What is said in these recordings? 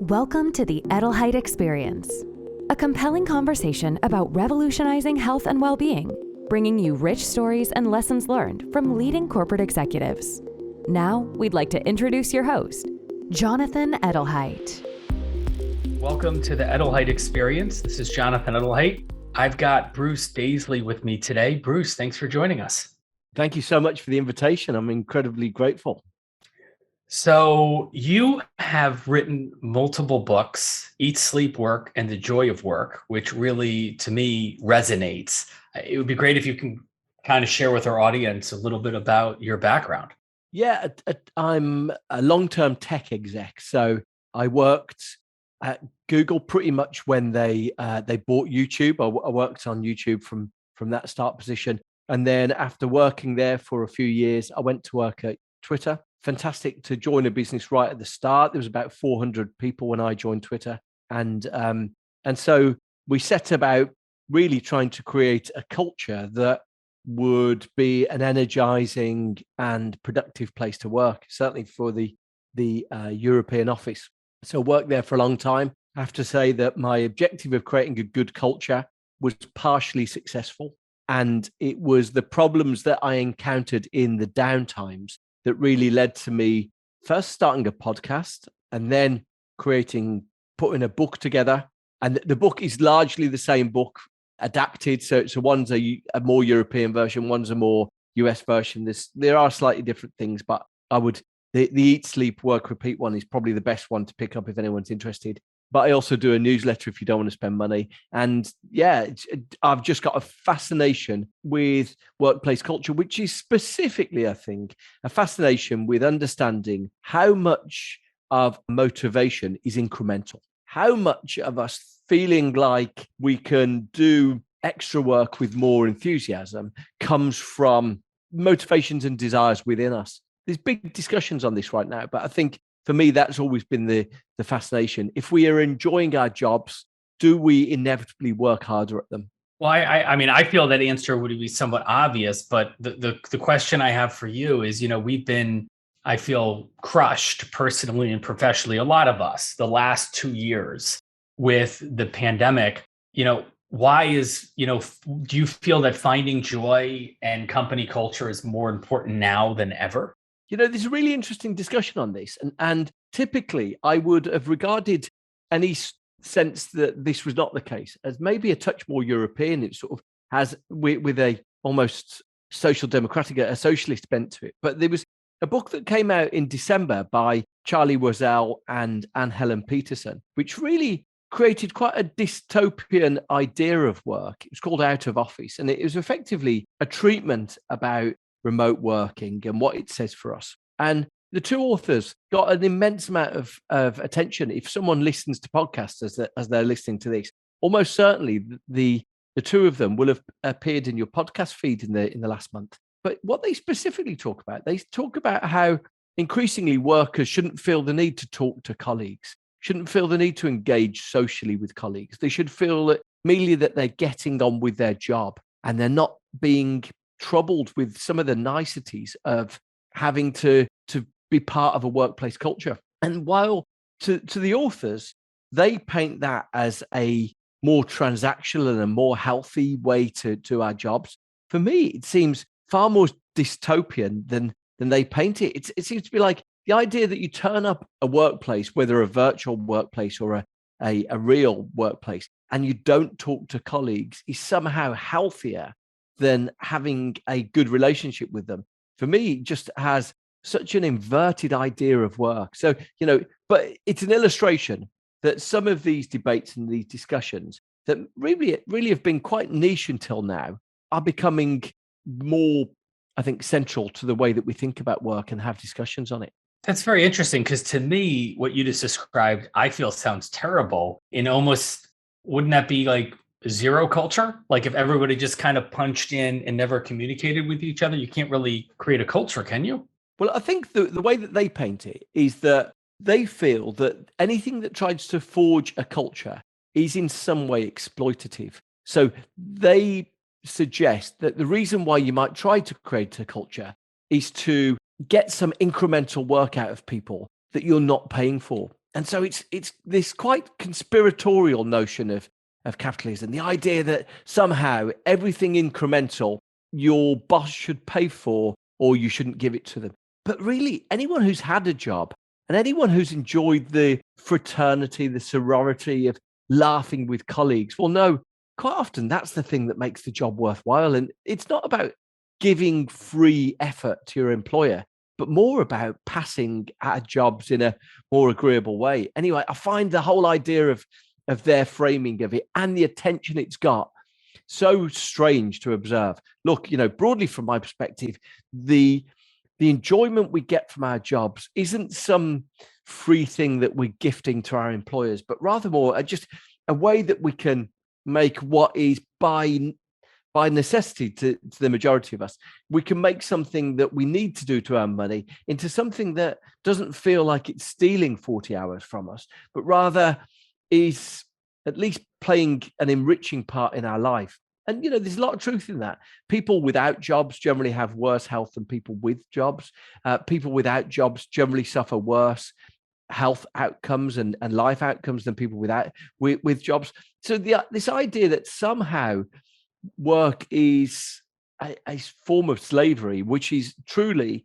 Welcome to the Edelheit Experience, a compelling conversation about revolutionizing health and well-being, bringing you rich stories and lessons learned from leading corporate executives. Now, we'd like to introduce your host, Jonathan Edelheit. Welcome to the Edelheit Experience. This is Jonathan Edelheit. I've got Bruce Daisley with me today. Bruce, thanks for joining us. Thank you so much for the invitation. I'm incredibly grateful. So you have written multiple books, Eat, Sleep, Work, and The Joy of Work, which really, to me, resonates. It would be great if you can kind of share with our audience a little bit about your background. Yeah, I'm a long-term tech exec. So I worked at Google pretty much when they bought YouTube. I worked on YouTube from that start position. And then after working there for a few years, I went to work at Twitter. Fantastic to join a business right at the start. There was about 400 people when I joined Twitter. And so we set about really trying to create a culture that would be an energizing and productive place to work, certainly for the European office. So worked there for a long time. I have to say that my objective of creating a good culture was partially successful. And it was the problems that I encountered in the downtimes that really led to me first starting a podcast and then putting a book together. And the book is largely the same book adapted. So one's a more European version, one's a more US version. There are slightly different things, but the Eat, Sleep, Work, Repeat one is probably the best one to pick up if anyone's interested. But I also do a newsletter if you don't want to spend money. And yeah, I've just got a fascination with workplace culture, which is specifically, I think, a fascination with understanding how much of motivation is incremental, how much of us feeling like we can do extra work with more enthusiasm comes from motivations and desires within us. There's big discussions on this right now, but I think for me, that's always been the fascination. If we are enjoying our jobs, do we inevitably work harder at them? Well, I mean, I feel that answer would be somewhat obvious, but the question I have for you is, we've been, I feel, crushed personally and professionally, a lot of us, the last 2 years with the pandemic. Why do you feel that finding joy and company culture is more important now than ever? There's a really interesting discussion on this. And typically, I would have regarded any sense that this was not the case as maybe a touch more European. It sort of has with a almost social democratic, a socialist bent to it. But there was a book that came out in December by Charlie Wiesel and Anne-Helen Peterson, which really created quite a dystopian idea of work. It was called Out of Office. And it was effectively a treatment about remote working and what it says for us. And the two authors got an immense amount of attention. If someone listens to podcasts as they're listening to this, almost certainly the two of them will have appeared in your podcast feed in the last month. But what they specifically talk about how increasingly workers shouldn't feel the need to talk to colleagues, shouldn't feel the need to engage socially with colleagues. They should feel that merely that they're getting on with their job and they're not being troubled with some of the niceties of having to be part of a workplace culture. And while to the authors, they paint that as a more transactional and a more healthy way to our jobs, for me, it seems far more dystopian than they paint it. It seems to be like the idea that you turn up a workplace, whether a virtual workplace or a real workplace, and you don't talk to colleagues is somehow healthier than having a good relationship with them. For me, it just has such an inverted idea of work. So, but it's an illustration that some of these debates and these discussions that really have been quite niche until now are becoming more, I think, central to the way that we think about work and have discussions on it. That's very interesting because to me, what you just described, I feel sounds terrible. In almost, wouldn't that be like zero culture? Like if everybody just kind of punched in and never communicated with each other, you can't really create a culture, can you? Well, I think the way that they paint it is that they feel that anything that tries to forge a culture is in some way exploitative. So they suggest that the reason why you might try to create a culture is to get some incremental work out of people that you're not paying for. And so it's this quite conspiratorial notion of capitalism, the idea that somehow everything incremental your boss should pay for, or you shouldn't give it to them. But really, anyone who's had a job and anyone who's enjoyed the fraternity, the sorority of laughing with colleagues will know quite often that's the thing that makes the job worthwhile. And it's not about giving free effort to your employer, but more about passing at jobs in a more agreeable way. Anyway, I find the whole idea of their framing of it and the attention it's got so strange to observe. Look, broadly from my perspective, the enjoyment we get from our jobs isn't some free thing that we're gifting to our employers, but rather more just a way that we can make what is by necessity to the majority of us, we can make something that we need to do to earn money into something that doesn't feel like it's stealing 40 hours from us, but rather is at least playing an enriching part in our life. And, there's a lot of truth in that. People without jobs generally have worse health than people with jobs. People without jobs generally suffer worse health outcomes and life outcomes than people with jobs. So this idea that somehow work is a form of slavery, which is truly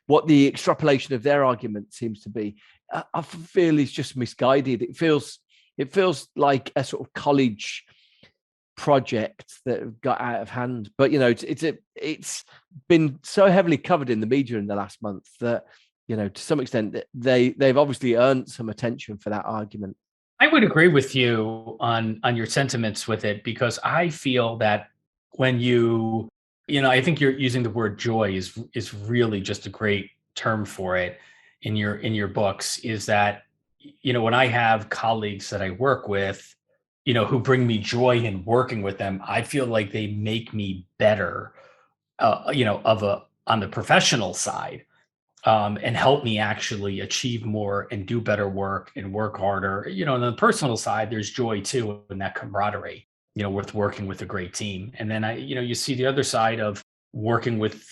what the extrapolation of their argument seems to be, I feel is just misguided. It feels like a sort of college project that got out of hand. But it's been so heavily covered in the media in the last month that to some extent they've obviously earned some attention for that argument. I would agree with you on your sentiments with it, because I feel that when I think you're using the word joy is really just a great term for it in your books, is that when I have colleagues that I work with, who bring me joy in working with them, I feel like they make me better, on the professional side, and help me actually achieve more and do better work and work harder. On the personal side, there's joy too in that camaraderie, with working with a great team. And then you see the other side of working with,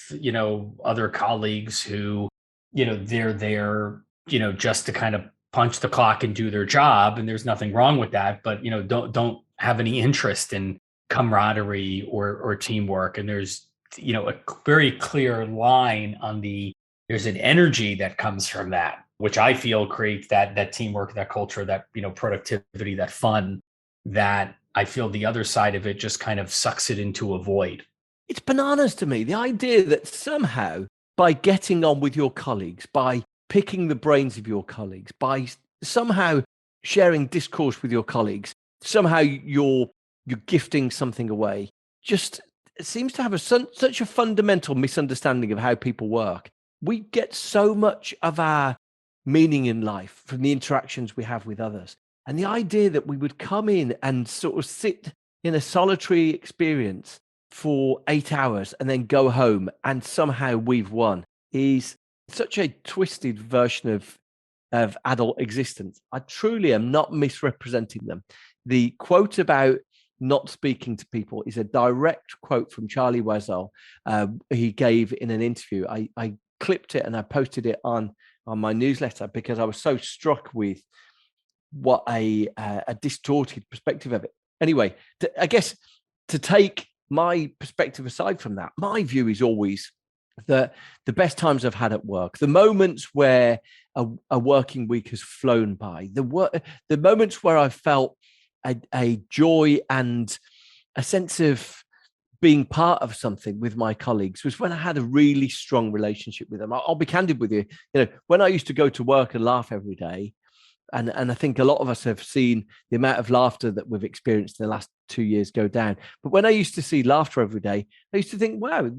other colleagues who, they're there, just to kind of punch the clock and do their job. And there's nothing wrong with that, but, don't have any interest in camaraderie or teamwork. And there's, a very clear line on there's an energy that comes from that, which I feel creates that teamwork, that culture, that, productivity, that fun, that I feel the other side of it just kind of sucks it into a void. It's bananas to me, the idea that somehow by getting on with your colleagues, by picking the brains of your colleagues, by somehow sharing discourse with your colleagues, somehow you're gifting something away, just seems to have such a fundamental misunderstanding of how people work. We get so much of our meaning in life from the interactions we have with others. And the idea that we would come in and sort of sit in a solitary experience for 8 hours and then go home and somehow we've won is such a twisted version of adult existence. I truly am not misrepresenting them. The quote about not speaking to people is a direct quote from Charlie Wessel he gave in an interview. I clipped it and I posted it on my newsletter because I was so struck with what a distorted perspective of it. Anyway, I guess to take my perspective aside from that, my view is always that the best times I've had at work, the moments where a working week has flown by, the moments where I felt a joy and a sense of being part of something with my colleagues was when I had a really strong relationship with them. I'll be candid with you. When I used to go to work and laugh every day, and I think a lot of us have seen the amount of laughter that we've experienced in the last 2 years go down. But when I used to see laughter every day, I used to think, wow,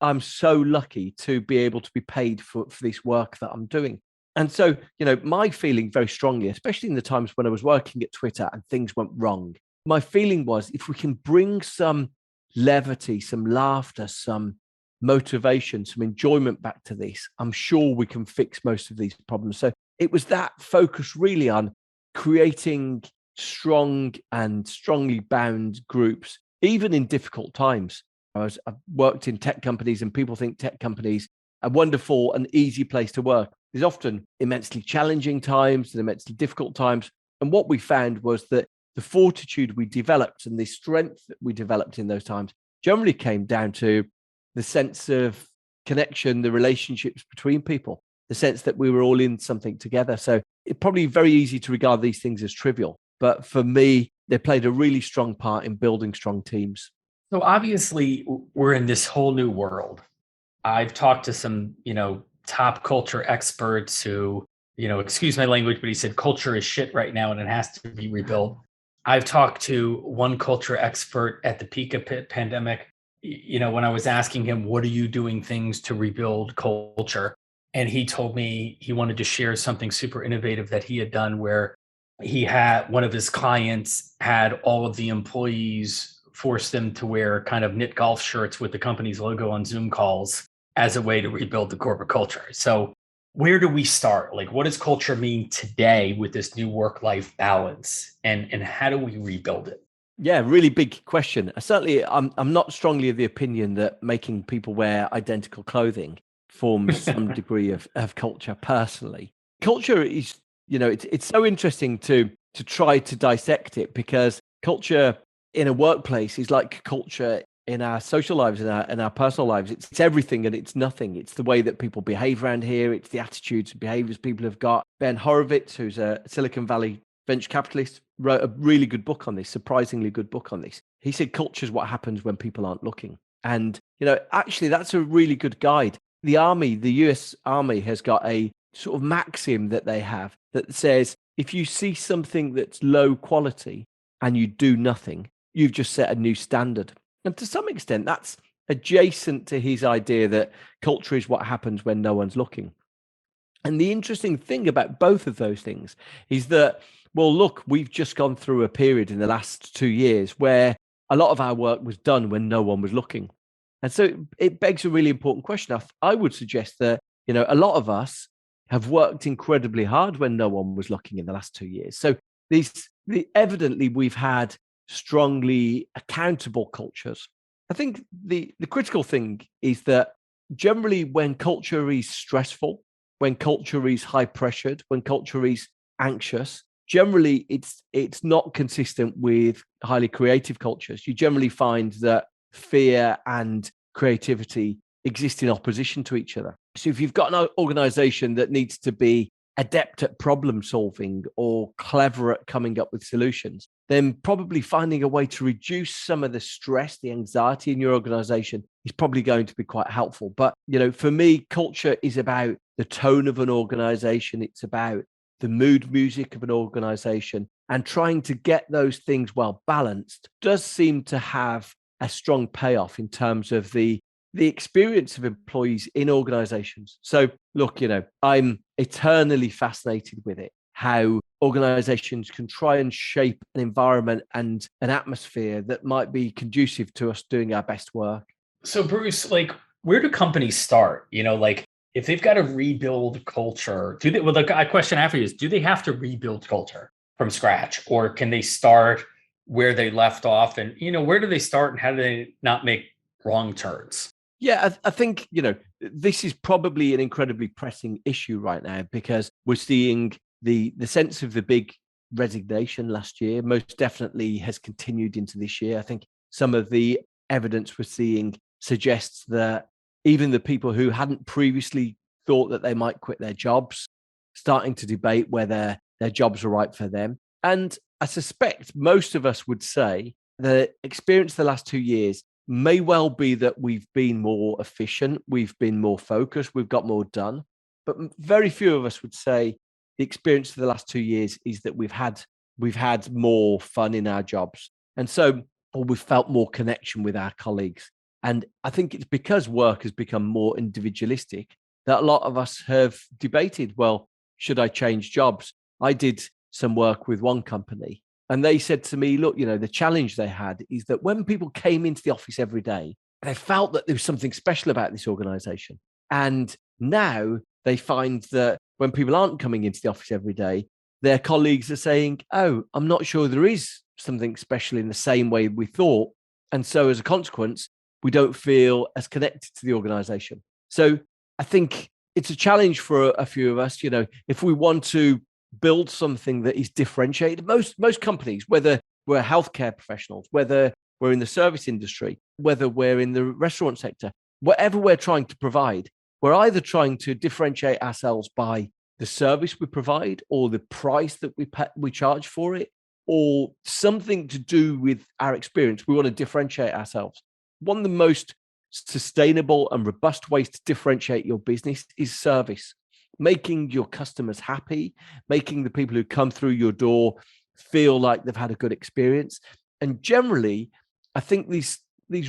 I'm so lucky to be able to be paid for this work that I'm doing. And so, my feeling very strongly, especially in the times when I was working at Twitter and things went wrong, my feeling was if we can bring some levity, some laughter, some motivation, some enjoyment back to this, I'm sure we can fix most of these problems. So it was that focus really on creating strong and strongly bound groups, even in difficult times. I've worked in tech companies and people think tech companies are a wonderful and easy place to work. there's often immensely challenging times and immensely difficult times. And what we found was that the fortitude we developed and the strength that we developed in those times generally came down to the sense of connection, the relationships between people, the sense that we were all in something together. So it's probably very easy to regard these things as trivial. But for me, they played a really strong part in building strong teams. So obviously, we're in this whole new world. I've talked to some, top culture experts who, excuse my language, but he said culture is shit right now and it has to be rebuilt. I've talked to one culture expert at the peak of pandemic, when I was asking him, what are you doing things to rebuild culture? And he told me he wanted to share something super innovative that he had done where he had one of his clients had all of the employees force them to wear kind of knit golf shirts with the company's logo on Zoom calls as a way to rebuild the corporate culture. So where do we start? Like, what does culture mean today with this new work-life balance? And how do we rebuild it? Yeah, really big question. Certainly, I'm not strongly of the opinion that making people wear identical clothing forms some degree of culture personally. Culture is, it's so interesting to try to dissect it, because culture in a workplace is like culture in our social lives and our personal lives. It's everything and it's nothing. It's the way that people behave around here. It's the attitudes and behaviors people have got. Ben Horowitz, who's a Silicon Valley venture capitalist, wrote a really good book on this, surprisingly good book on this. He said culture is what happens when people aren't looking. And, actually, that's a really good guide. The US Army has got a sort of maxim that they have that says, if you see something that's low quality and you do nothing, you've just set a new standard. And to some extent, that's adjacent to his idea that culture is what happens when no one's looking. And the interesting thing about both of those things is that, well, look, we've just gone through a period in the last 2 years where a lot of our work was done when no one was looking. And so it begs a really important question. I would suggest that, a lot of us have worked incredibly hard when no one was looking in the last 2 years. So evidently we've had strongly accountable cultures. I think the critical thing is that generally when culture is stressful, when culture is high pressured, when culture is anxious, generally it's not consistent with highly creative cultures. You generally find that fear and creativity exist in opposition to each other. So if you've got an organization that needs to be adept at problem solving or clever at coming up with solutions, then probably finding a way to reduce some of the stress, the anxiety in your organization is probably going to be quite helpful. But, for me, culture is about the tone of an organization. It's about the mood music of an organization, and trying to get those things well balanced does seem to have a strong payoff in terms of the experience of employees in organizations. So look, I'm eternally fascinated with it, how organizations can try and shape an environment and an atmosphere that might be conducive to us doing our best work. So Bruce, where do companies start? If they've got to rebuild culture, a question after you is, do they have to rebuild culture from scratch, or can they start where they left off? And, where do they start and how do they not make wrong turns? Yeah, I think, this is probably an incredibly pressing issue right now, because we're seeing the sense of the big resignation last year most definitely has continued into this year. I think some of the evidence we're seeing suggests that even the people who hadn't previously thought that they might quit their jobs, starting to debate whether their jobs are right for them. And I suspect most of us would say the experience of the last 2 years may well be that we've been more efficient, we've been more focused, we've got more done. But very few of us would say the experience of the last 2 years is that we've had more fun in our jobs. And so, or we've felt more connection with our colleagues. And I think it's because work has become more individualistic that a lot of us have debated, well, should I change jobs? I did some work with one company, and they said to me, look, the challenge they had is that when people came into the office every day, they felt that there was something special about this organization. And now they find that when people aren't coming into the office every day, their colleagues are saying, oh, I'm not sure there is something special in the same way we thought. And so as a consequence, we don't feel as connected to the organization. So I think it's a challenge for a few of us. If we want to build something that is differentiated, most companies, whether we're healthcare professionals, whether we're in the service industry, whether we're in the restaurant sector, whatever we're trying to provide, we're either trying to differentiate ourselves by the service we provide or the price that we charge for it, or something to do with our experience. We want to differentiate ourselves. One of the most sustainable and robust ways to differentiate your business is service, making your customers happy, making the people who come through your door feel like they've had a good experience. And generally, I think these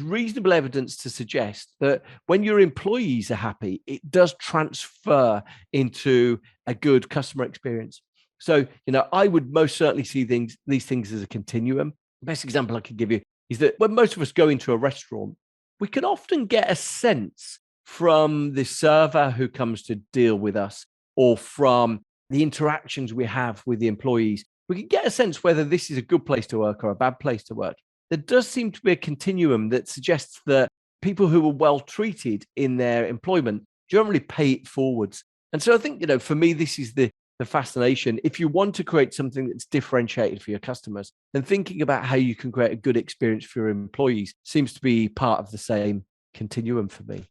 reasonable evidence to suggest that when your employees are happy, it does transfer into a good customer experience. So, I would most certainly see these things as a continuum. The best example I could give you is that when most of us go into a restaurant, we can often get a sense from the server who comes to deal with us, or from the interactions we have with the employees. We can get a sense whether this is a good place to work or a bad place to work. There does seem to be a continuum that suggests that people who are well treated in their employment generally pay it forwards. And so I think, for me, this is the fascination. If you want to create something that's differentiated for your customers, then thinking about how you can create a good experience for your employees seems to be part of the same continuum for me.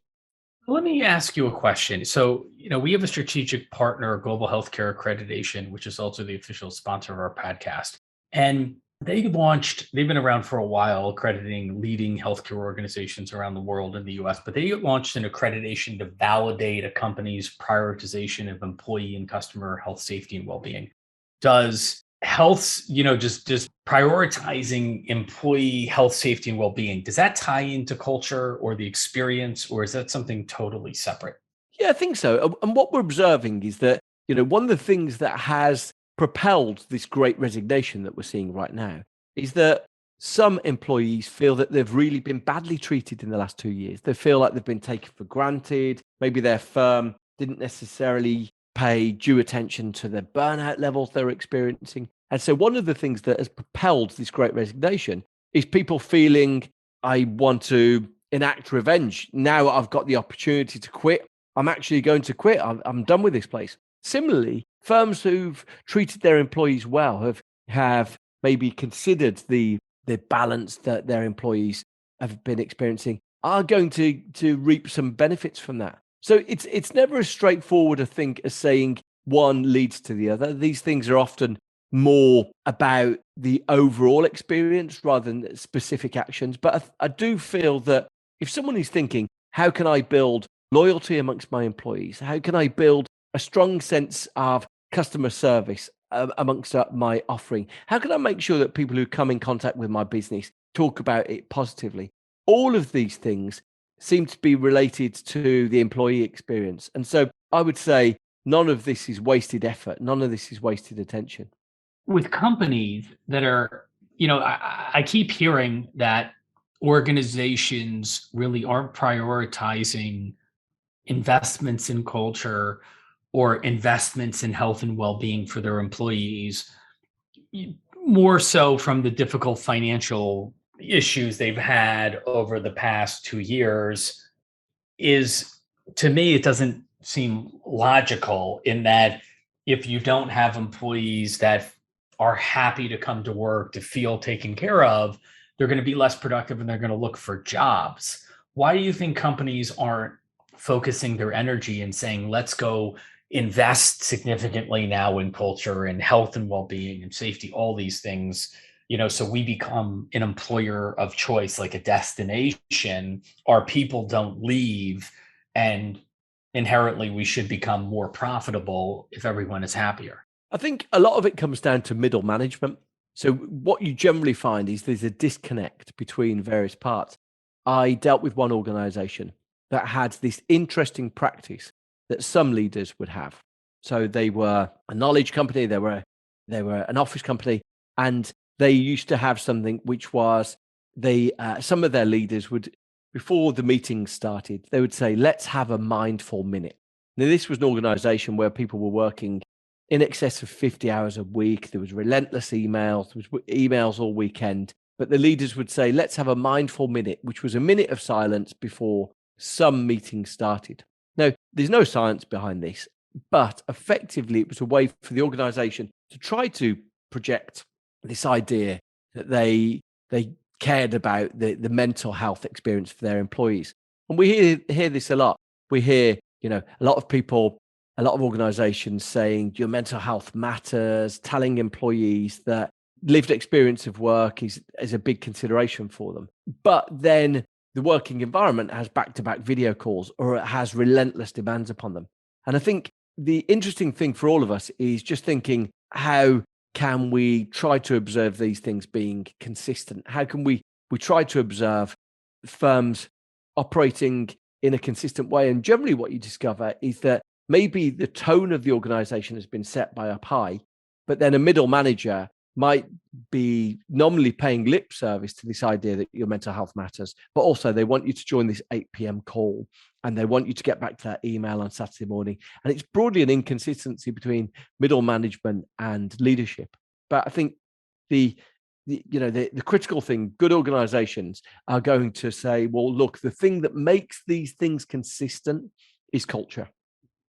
Let me ask you a question. So, we have a strategic partner, Global Healthcare Accreditation, which is also the official sponsor of our podcast. And they've been around for a while, accrediting leading healthcare organizations around the world in the US, but they launched an accreditation to validate a company's prioritization of employee and customer health, safety, and well-being. Does health, just prioritizing employee health, safety, and well-being, does that tie into culture or the experience, or is that something totally separate? Yeah, I think so. And what we're observing is that, one of the things that has propelled this great resignation that we're seeing right now is that some employees feel that they've really been badly treated in the last 2 years. They feel like they've been taken for granted. Maybe their firm didn't necessarily pay due attention to the burnout levels they're experiencing. And so one of the things that has propelled this great resignation is people feeling, I want to enact revenge. Now I've got the opportunity to quit. I'm actually going to quit. I'm done with this place. Similarly, firms who've treated their employees well have maybe considered the balance that their employees have been experiencing, are going to reap some benefits from that. So it's never as straightforward, I think, as saying one leads to the other. These things are often more about the overall experience rather than specific actions. But I do feel that if someone is thinking, how can I build loyalty amongst my employees? How can I build a strong sense of customer service amongst my offering? How can I make sure that people who come in contact with my business talk about it positively? All of these things seem to be related to the employee experience. And so I would say none of this is wasted effort. None of this is wasted attention. With companies that are, I keep hearing that organizations really aren't prioritizing investments in culture or investments in health and well-being for their employees, more so from the difficult financial issues they've had over the past 2 years. To me, it doesn't seem logical in that if you don't have employees that are happy to come to work, to feel taken care of, they're going to be less productive and they're going to look for jobs. Why do you think companies aren't focusing their energy and saying, let's go invest significantly now in culture and health and well-being and safety, all these things, so we become an employer of choice, like a destination, our people don't leave, and inherently we should become more profitable if everyone is happier? I think a lot of it comes down to middle management. So what you generally find is there's a disconnect between various parts. I dealt with one organization that had this interesting practice that some leaders would have. So they were a knowledge company, they were an office company, and they used to have something which was some of their leaders would, before the meeting started, they would say, let's have a mindful minute. Now, this was an organization where people were working in excess of 50 hours a week. There was relentless emails, there was emails all weekend, but the leaders would say, let's have a mindful minute, which was a minute of silence before some meeting started. Now, there's no science behind this, but effectively it was a way for the organization to try to project this idea that they cared about the mental health experience for their employees. And we hear this a lot. We hear, a lot of people, a lot of organizations saying your mental health matters, telling employees that lived experience of work is a big consideration for them. But then the working environment has back-to-back video calls, or it has relentless demands upon them. And I think the interesting thing for all of us is just thinking, how can we try to observe these things being consistent? How can we try to observe firms operating in a consistent way? And generally what you discover is that maybe the tone of the organization has been set by up high, but then a middle manager might be nominally paying lip service to this idea that your mental health matters, but also they want you to join this 8 p.m. call and they want you to get back to that email on Saturday morning. And it's broadly an inconsistency between middle management and leadership. But I think the critical thing, good organizations are going to say, well, look, the thing that makes these things consistent is culture.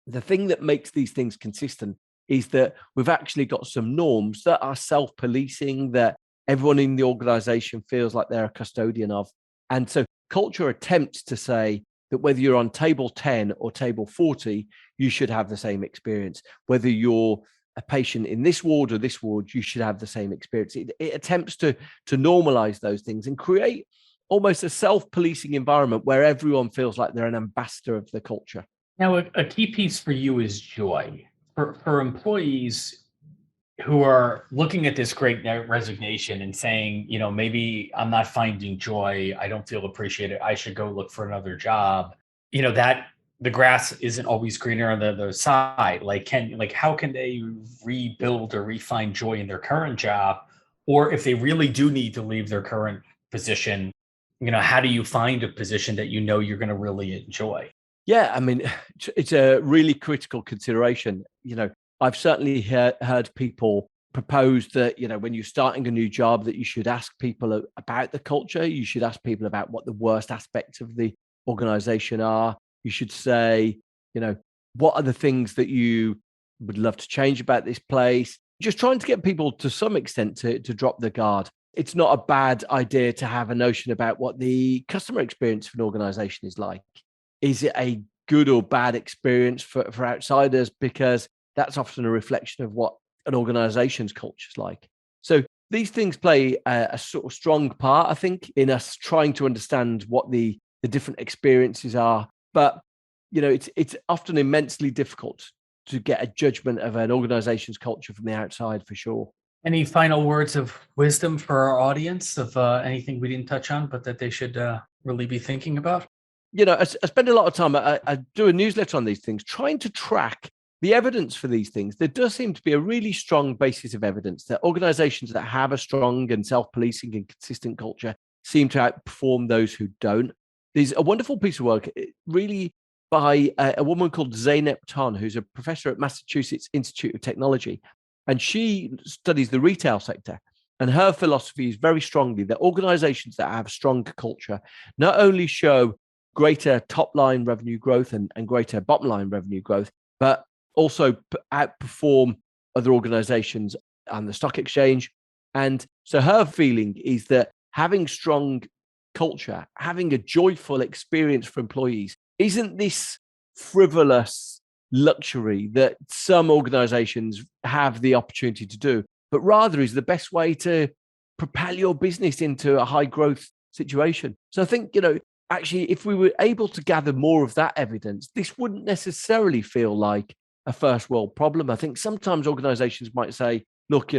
The thing that makes these things consistent is that we've actually got some norms that are self-policing, that everyone in the organization feels like they're a custodian of. And so culture attempts to say that whether you're on table 10 or table 40, you should have the same experience. Whether you're a patient in this ward or this ward, you should have the same experience. It attempts to normalize those things and create almost a self-policing environment where everyone feels like they're an ambassador of the culture. Now, a key piece for you is joy. For employees who are looking at this great resignation and saying, maybe I'm not finding joy, I don't feel appreciated, I should go look for another job, that the grass isn't always greener on the other side. How can they rebuild or refine joy in their current job? Or if they really do need to leave their current position, how do you find a position that you're going to really enjoy? Yeah, I mean, it's a really critical consideration. I've certainly heard people propose that, when you're starting a new job, that you should ask people about the culture. You should ask people about what the worst aspects of the organization are. You should say, what are the things that you would love to change about this place? Just trying to get people to some extent to drop the guard. It's not a bad idea to have a notion about what the customer experience of an organization is like. Is it a good or bad experience for outsiders? Because that's often a reflection of what an organization's culture is like. So these things play a sort of strong part, I think, in us trying to understand what the different experiences are. But, it's often immensely difficult to get a judgment of an organization's culture from the outside, for sure. Any final words of wisdom for our audience of anything we didn't touch on, but that they should really be thinking about? I spend a lot of time, I do a newsletter on these things, trying to track the evidence for these things. There does seem to be a really strong basis of evidence that organizations that have a strong and self-policing and consistent culture seem to outperform those who don't. There's a wonderful piece of work, really, by a woman called Zeynep Ton, who's a professor at Massachusetts Institute of Technology. And she studies the retail sector. And her philosophy is very strongly that organizations that have strong culture not only show greater top line revenue growth and greater bottom line revenue growth, but also outperform other organizations on the stock exchange. And so her feeling is that having strong culture, having a joyful experience for employees, isn't this frivolous luxury that some organizations have the opportunity to do, but rather is the best way to propel your business into a high growth situation. So I think, actually, if we were able to gather more of that evidence, this wouldn't necessarily feel like a first world problem. I think sometimes organizations might say, look,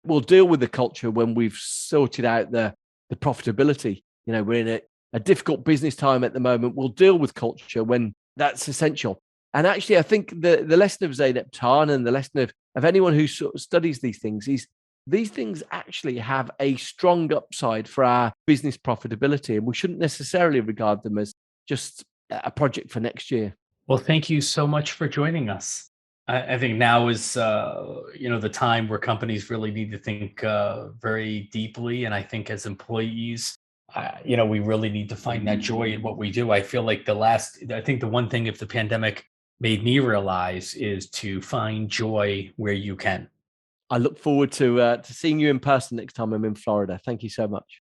we'll deal with the culture when we've sorted out the profitability. We're in a difficult business time at the moment. We'll deal with culture when that's essential. And actually, I think the lesson of Zeynep Ton and the lesson of anyone who sort of studies these things is these things actually have a strong upside for our business profitability, and we shouldn't necessarily regard them as just a project for next year. Well, thank you so much for joining us. I think now is, the time where companies really need to think very deeply. And I think as employees, we really need to find that joy in what we do. I feel like I think the one thing, if the pandemic made me realize, is to find joy where you can. I look forward to seeing you in person next time I'm in Florida. Thank you so much.